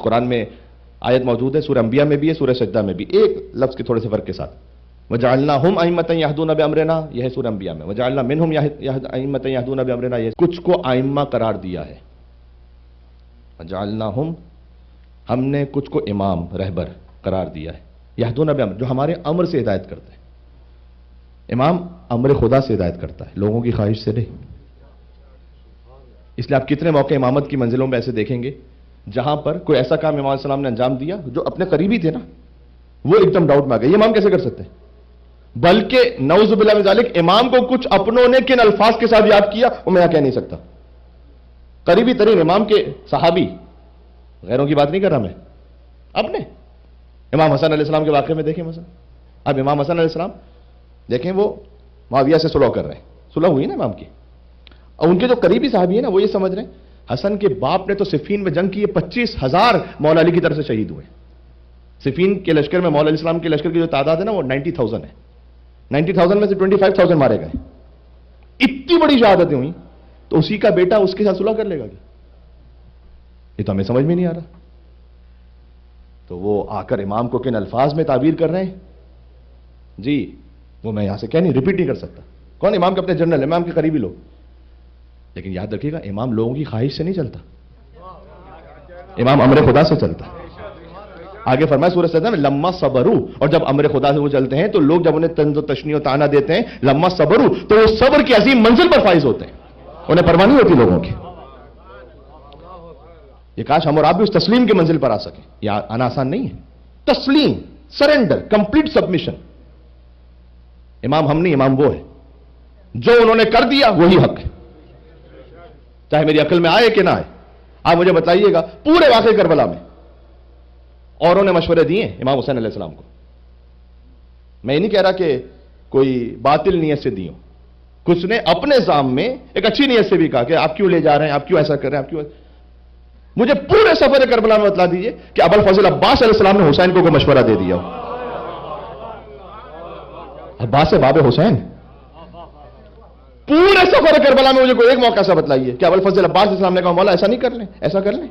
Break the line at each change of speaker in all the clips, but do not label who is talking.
قرآن میں آیت موجود ہے، سورہ انبیاء میں بھی ہے، سورہ سجدہ میں بھی، ایک لفظ کے تھوڑے سے فرق کے ساتھ. وَجَعَلْنَاهُمْ أَئِمَّةً يَهْدُونَ بِأَمْرِنَا، یہ ہے سورہ انبیاء میں. وَجَعَلْنَا مِنْهُمْ أَئِمَّةً يَهْدُونَ بِأَمْرِنَا، یہ کچھ کو ائمہ قرار دیا ہے. وَجَعَلْنَاهُمْ، ہم نے کچھ کو امام رہبر قرار دیا ہے. يَهْدُونَ بِأَمْرِنَا، جو ہمارے امر سے ہدایت کرتے ہیں. امام امر خدا سے ہدایت کرتا ہے، لوگوں کی خواہش سے نہیں. اس لیے آپ کتنے موقع امامت کی منزلوں میں ایسے دیکھیں گے جہاں پر کوئی ایسا کام امام علیہ السلام نے انجام دیا جو اپنے قریبی تھے نا، وہ ایک دم ڈاؤٹ میں آ گئے، یہ امام کیسے کر سکتے ہیں؟ بلکہ نعوذ باللہ من ذالک، امام کو کچھ اپنوں نے کن الفاظ کے ساتھ یاد کیا وہ میں یہاں کہہ نہیں سکتا. قریبی ترین امام کے صحابی، غیروں کی بات نہیں کر رہا میں، اپنے امام حسن علیہ السلام کے واقعے میں دیکھیں مثلا. اب امام حسن علیہ السلام دیکھیں، وہ معاویہ سے صلح کر رہے ہیں، صلح ہوئی نا امام کی، اور ان کے جو قریبی صحابی ہیں نا وہ یہ سمجھ رہے ہیں حسن کے باپ نے تو صفین میں جنگ کی ہے، 25,000 مولا علی کی طرف سے شہید ہوئے. صفین کے لشکر میں مولا علیہ السلام کے لشکر کی جو تعداد ہے نا وہ 90,000 ہے. 90,000 میں سے 25,000 مارے گئے. اتنی بڑی شہادتیں ہوئی تو اسی کا بیٹا اس کے ساتھ صلح کر لے گا کیا؟ یہ تو ہمیں سمجھ میں نہیں آ رہا. تو وہ آ کر امام کو کن الفاظ میں تعبیر کر رہے ہیں جی، وہ میں یہاں سے کہہ نہیں، ریپیٹ نہیں کر سکتا. کون امام کے اپنے جنرل، امام کے قریبی لوگ. لیکن یاد رکھیے گا، امام لوگوں کی خواہش سے نہیں چلتا، امام امر خدا سے چلتا ہے. آگے فرمایا سورہ سجدہ میں لما صبروا، اور جب امر خدا سے وہ چلتے ہیں تو لوگ جب انہیں طنز و تشنیع و طعنہ دیتے ہیں لما صبروا، تو وہ صبر کی عظیم منزل پر فائز ہوتے ہیں، انہیں پرواہ نہیں ہوتی لوگوں کی. یہ کاش ہم اور آپ بھی اس تسلیم کی منزل پر آ سکیں. یہ آنا آسان نہیں ہے. تسلیم، سرنڈر، کمپلیٹ سبمیشن. امام ہم نہیں، امام وہ ہے جو انہوں نے کر دیا وہی حق ہے، چاہے میری عقل میں آئے کہ نہ آئے. آپ مجھے بتائیے گا پورے واقعے کربلا میں اوروں نے مشورے دیے امام حسین علیہ السلام کو. میں یہ نہیں کہہ رہا کہ کوئی باطل نیت سے دی ہوں، کچھ نے اپنے ذام میں ایک اچھی نیت سے بھی کہا کہ آپ کیوں لے جا رہے ہیں، آپ کیوں ایسا کر رہے ہیں، آپ کیوں. مجھے پورے سفر کربلا میں بتلا دیجئے کہ ابوالفضل عباس علیہ السلام نے حسین کو کوئی مشورہ دے دیا ہو. عباس باب حسین. پورے سفر کربلا میں مجھے کوئی ایک موقع سے بتلائیے کہ ابوالفضل عباس علیہ السلام نے کہا مولا ایسا نہیں کر لیں، ایسا کر لیں.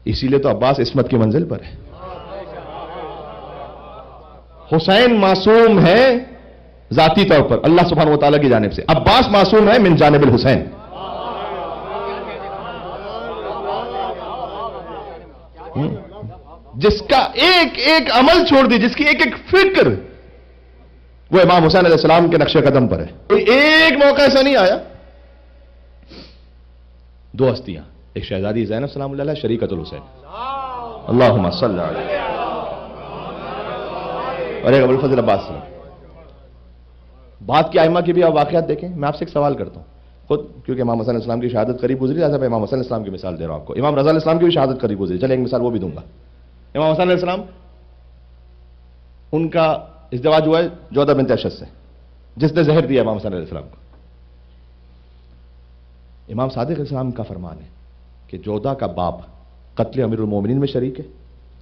اسی لیے تو عباس عصمت کی منزل پر ہے. حسین معصوم ہے ذاتی طور پر اللہ سبحانہ و تعالیٰ کی جانب سے، عباس معصوم ہے من جانب الحسین. جس کا ایک ایک عمل چھوڑ دی، جس کی ایک ایک فکر، وہ امام حسین علیہ السلام کے نقش قدم پر ہے. کوئی ایک موقع ایسا نہیں آیا. دو ہستیاں، ایک شہزادی زینب سلام اللہ علیہ، شریکت الحسین اللہم صلی علیہ، اور ایک ابوالفضل عباس سلام. بات کی ائمہ کی بھی آپ واقعات دیکھیں. میں آپ سے ایک سوال کرتا ہوں خود، کیونکہ امام حسن علیہ السلام کی شہادت قریب گزری، لہٰذا میں امام حسن علیہ السلام کی مثال دے رہا ہوں آپ کو. امام رضا علیہ السلام کی بھی شہادت قریب گزری، چلے ایک مثال وہ بھی دوں گا. امام حسن علیہ السلام، ان کا ازدواج ہوا ہے جودہ بنت اشد سے، جس نے زہر دیا امام حسن علیہ السلام کو. امام صادق علیہ السلام کا فرمان ہے کہ جودہ کا باپ قتل امیر المومنین میں شریک ہے.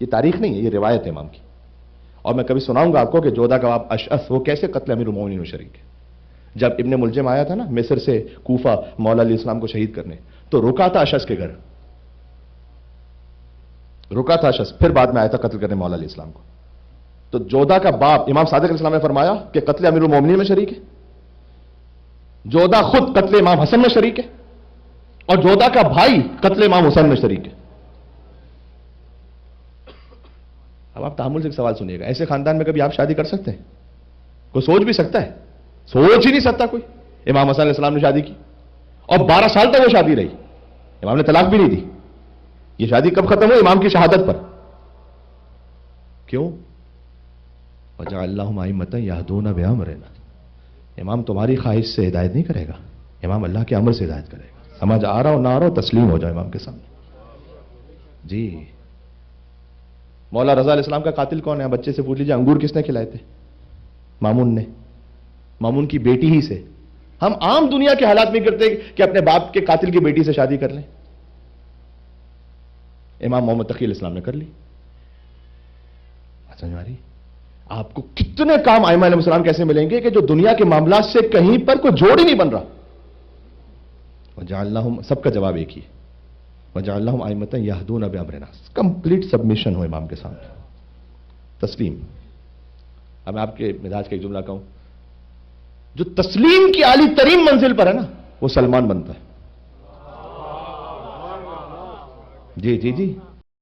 یہ تاریخ نہیں ہے، یہ روایت ہے امام کی. اور میں کبھی سناؤں گا آپ کو کہ جودہ کا باپ اشعث وہ کیسے قتل امیر المومنین میں شریک ہے. جب ابن ملجم آیا تھا نا مصر سے کوفہ مولا علیہ السلام کو شہید کرنے، تو رکا تھا اشعث کے گھر، رکا تھا اشعث، پھر بعد میں آیا تھا قتل کرنے مولا علیہ السلام کو. تو جودہ کا باپ امام صادق علیہ السلام نے فرمایا کہ قتل امیر المومنین میں شریک ہے. جودہ خود قتل امام حسن میں شریک ہے، اور جودہ کا بھائی قتل امام حسین میں شریک ہے. اب آپ تحمل سے ایک سوال سنیے گا، ایسے خاندان میں کبھی آپ شادی کر سکتے ہیں؟ کوئی سوچ بھی سکتا ہے؟ سوچ ہی نہیں سکتا کوئی. امام حسن علیہ السلام نے شادی کی اور 12 سال تک وہ شادی رہی، امام نے طلاق بھی نہیں دی. یہ شادی کب ختم ہوئی؟ امام کی شہادت پر. کیوں؟ وَجَعَلْنَاهُمْ أَئِمَّةً يَهْدُونَ بِأَمْرِنَا. امام تمہاری خواہش سے ہدایت نہیں کرے گا، امام اللہ کے امر سے ہدایت کرے گا. سمجھ آ رہا ہو نہ آ رہا ہو، تسلیم ہو جاؤ امام کے سامنے. جی مولا رضا علیہ السلام کا قاتل کون ہے؟ بچے سے پوچھ لیجیے انگور کس نے کھلائے تھے؟ مامون نے، مامون کی بیٹی ہی سے. ہم عام دنیا کے حالات میں کرتے کہ اپنے باپ کے قاتل کی بیٹی سے شادی کر لیں. امام محمد تقی علیہ السلام نے کر لی. سمجھ آ رہی؟ آپ کو کتنے کام ائمہ علیہ السلام کیسے ملیں گے کہ جو دنیا کے معاملات سے کہیں پر کوئی جوڑ ہی نہیں بن رہا. وَجَعَلْنَاهُمْ، سب کا جواب ایک ہی ہے. وجعلناہم ائمۃ یہدون بامرنا، کمپلیٹ سبمیشن ہو امام کے سامنے، تسلیم۔ اب میں آپ کے مزاج کا ایک جملہ کہوں، جو تسلیم کی اعلی ترین منزل پر ہے نا، وہ سلمان بنتا ہے۔ جی جی جی